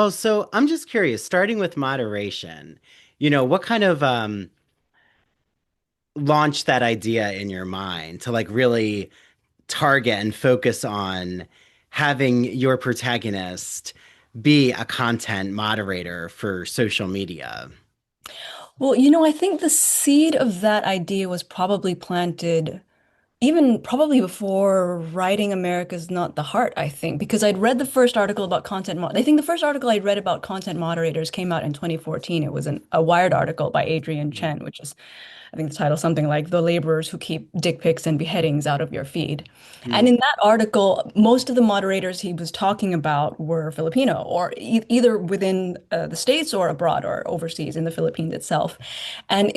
Oh, so I'm just curious, starting with moderation, what kind of launched that idea in your mind to like really target and focus on having your protagonist be a content moderator for social media? Well, I think the seed of that idea was probably planted even probably before writing America's Not the Heart, I think, because I'd read the first article about I think the first article I'd read about content moderators came out in 2014. It was a Wired article by Adrian Mm, Chen, which is, I think the title something like The Laborers Who Keep Dick Pics and Beheadings Out of Your Feed. And mm, in that article, most of the moderators he was talking about were Filipino or either within the States or abroad or overseas in the Philippines itself. And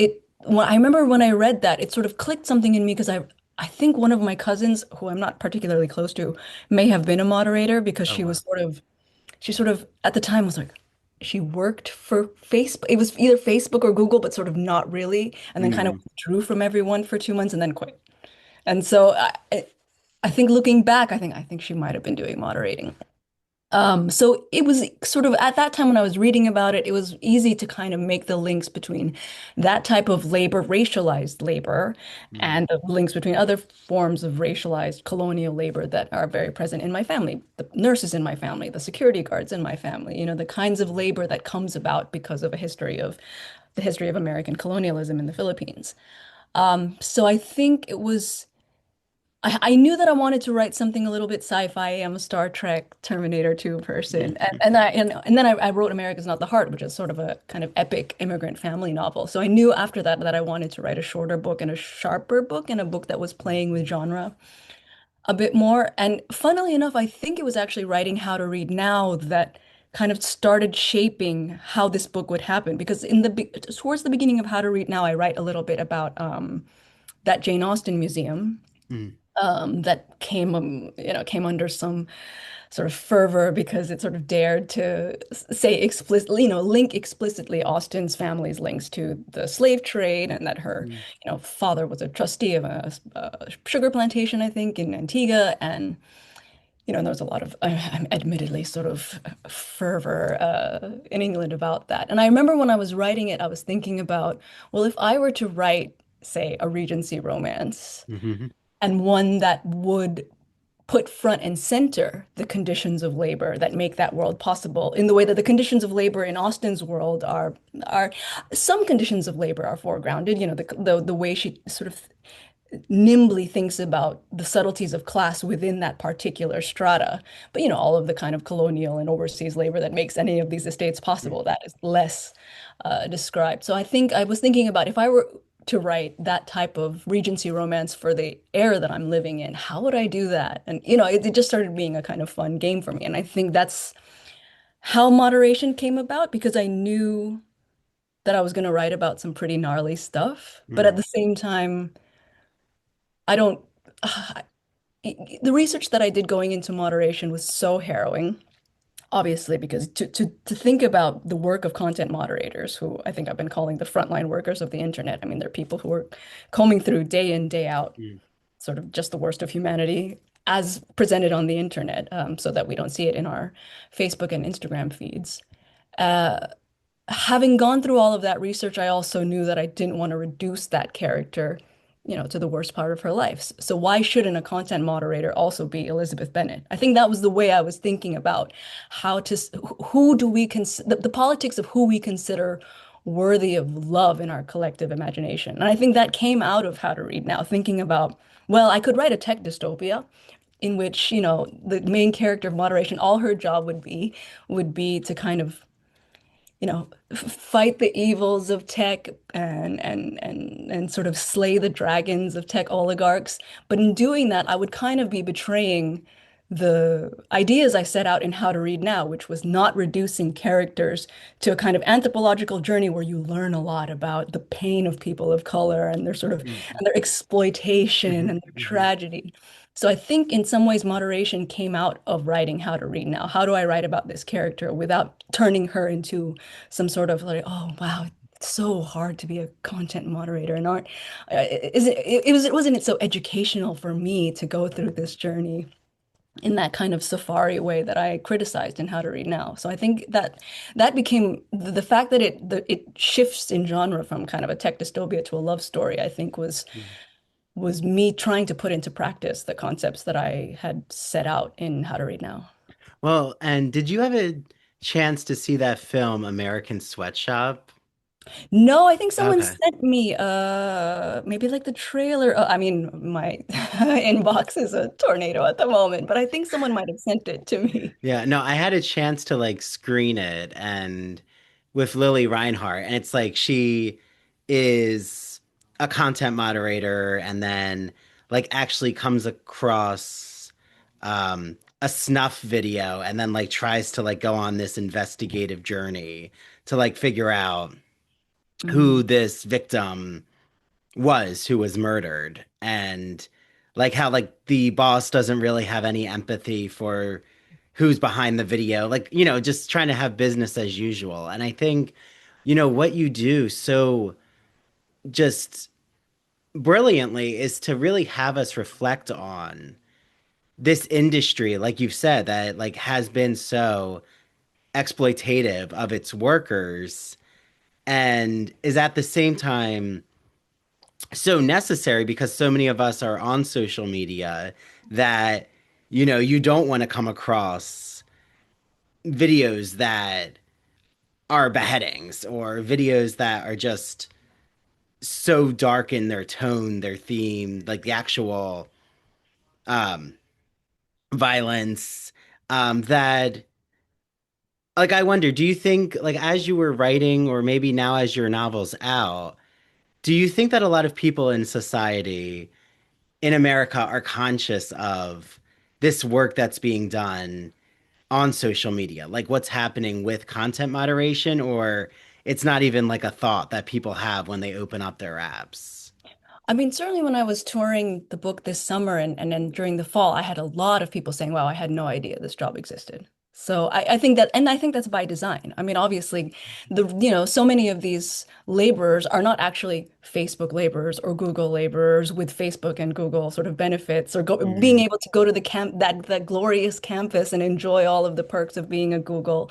I remember when I read that, it sort of clicked something in me because I think one of my cousins, who I'm not particularly close to, may have been a moderator because oh, wow. she sort of at the time was like, she worked for Facebook. It was either Facebook or Google, but sort of not really, and then kind of Mm, withdrew from everyone for 2 months and then quit. And so I think looking back, I think she might have been doing moderating. So it was sort of at that time when I was reading about it, it was easy to kind of make the links between that type of labor, racialized labor, mm, and the links between other forms of racialized colonial labor that are very present in my family, the nurses in my family, the security guards in my family, the kinds of labor that comes about because of the history of American colonialism in the Philippines. So I think it was. I knew that I wanted to write something a little bit sci-fi. I'm a Star Trek, Terminator 2 person. mm. And then I wrote America's Not the Heart, which is sort of a kind of epic immigrant family novel. So I knew after that I wanted to write a shorter book and a sharper book and a book that was playing with genre a bit more. And funnily enough, I think it was actually writing How to Read Now that kind of started shaping how this book would happen. Because towards the beginning of How to Read Now, I write a little bit about that Jane Austen museum Mm, that came under some sort of fervor because it sort of dared to say explicitly, link explicitly Austen's family's links to the slave trade and that her, mm, father was a trustee of a sugar plantation, I think, in Antigua. And, there was a lot of, admittedly, sort of fervor in England about that. And I remember when I was writing it, I was thinking about, well, if I were to write, say, a Regency romance, mhm, and one that would put front and center the conditions of labor that make that world possible in the way that the conditions of labor in Austin's world are some conditions of labor are foregrounded, the way she sort of nimbly thinks about the subtleties of class within that particular strata. But all of the kind of colonial and overseas labor that makes any of these estates mm, possible, that is less described. So I think I was thinking about if I were to write that type of Regency romance for the era that I'm living in, how would I do that? And it just started being a kind of fun game for me. And I think that's how moderation came about because I knew that I was going to write about some pretty gnarly stuff, but at mm, the same time, I don't. The research that I did going into moderation was so harrowing, obviously, because to think about the work of content moderators, who I think I've been calling the frontline workers of the internet. I mean, they're people who are combing through day in, day out, mm, sort of just the worst of humanity as presented on the internet, so that we don't see it in our Facebook and Instagram feeds. Uh, Having gone through all of that research, I also knew that I didn't want to reduce that character, to the worst part of her life. So why shouldn't a content moderator also be Elizabeth Bennet? I think that was the way I was thinking about how to, who do we consider, the politics of who we consider worthy of love in our collective imagination. And I think that came out of How to Read Now, thinking about, well, I could write a tech dystopia in which, the main character of moderation, all her job would be to kind of fight the evils of tech and sort of slay the dragons of tech oligarchs. But in doing that, I would kind of be betraying the ideas I set out in How to Read Now, which was not reducing characters to a kind of anthropological journey where you learn a lot about the pain of people of color and their sort of mm, and their exploitation mhm, and their mhm, tragedy. So I think in some ways moderation came out of writing How to Read Now. How do I write about this character without turning her into some sort of like, oh wow, it's so hard to be a content moderator and art. Is it wasn't it so educational for me to go through this journey? in that kind of safari way that I criticized in How to Read Now. So I think that that became the fact that it shifts in genre from kind of a tech dystopia to a love story, I think was me trying to put into practice the concepts that I had set out in How to Read Now. Well, and did you have a chance to see that film American Sweatshop? No, I think someone Okay. sent me maybe like the trailer. I mean, my inbox is a tornado at the moment, but I think someone might have sent it to me. Yeah, no, I had a chance to like screen it and with Lily Reinhart, and it's like she is a content moderator and then like actually comes across a snuff video and then like tries to like go on this investigative journey to like figure out who Mm, this victim was who was murdered and like how like the boss doesn't really have any empathy for who's behind the video, like, just trying to have business as usual. And I think, what you do so just brilliantly is to really have us reflect on this industry, like you've said, that like has been so exploitative of its workers and is at the same time so necessary because so many of us are on social media that you don't want to come across videos that are beheadings or videos that are just so dark in their tone, their theme, like the actual um violence, that like I wonder, do you think like as you were writing or maybe now as your novel's out, do you think that a lot of people in society in America are conscious of this work that's being done on social media, like what's happening with content moderation, or it's not even like a thought that people have when they open up their apps? I mean, certainly when I was touring the book this summer and then during the fall, I had a lot of people saying, wow, I had no idea this job existed. So I think that, and I think that's by design. I mean, obviously, so many of these laborers are not actually Facebook laborers or Google laborers with Facebook and Google sort of benefits or being Hmm. able to go to the that glorious campus and enjoy all of the perks of being a Google,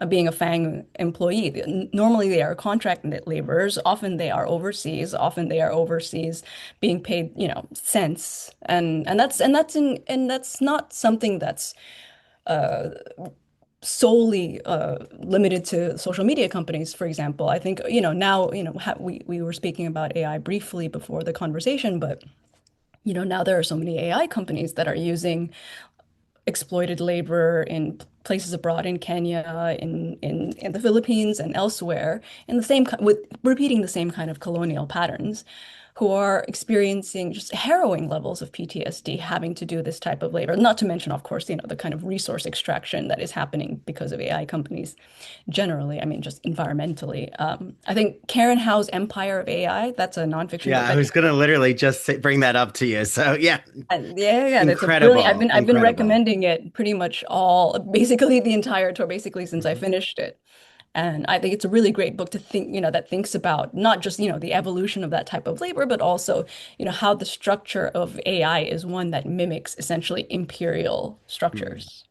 being a FANG employee. Normally, they are contracted laborers. Often they are overseas. Often they are overseas being paid, cents. And that's not something that's uh, solely limited to social media companies, for example. I think, now, we were speaking about AI briefly before the conversation, but now there are so many AI companies that are using exploited labor in places abroad in Kenya, in the Philippines and elsewhere, in the same with repeating the same kind of colonial patterns, who are experiencing just harrowing levels of PTSD having to do this type of labor. Not to mention, of course, the kind of resource extraction that is happening because of AI companies generally. I mean, just environmentally. I think Karen Howe's Empire of AI, that's a nonfiction Yeah, book I I was gonna literally just bring that up to you. So yeah, yeah, that's a brilliant. incredible, I've been incredible. recommending it pretty much all, basically the entire tour, basically since I Mhm. finished it. And I think it's a really great book to think, that thinks about not just, the evolution of that type of labor, but also, how the structure of AI is one that mimics essentially imperial Mhm. structures.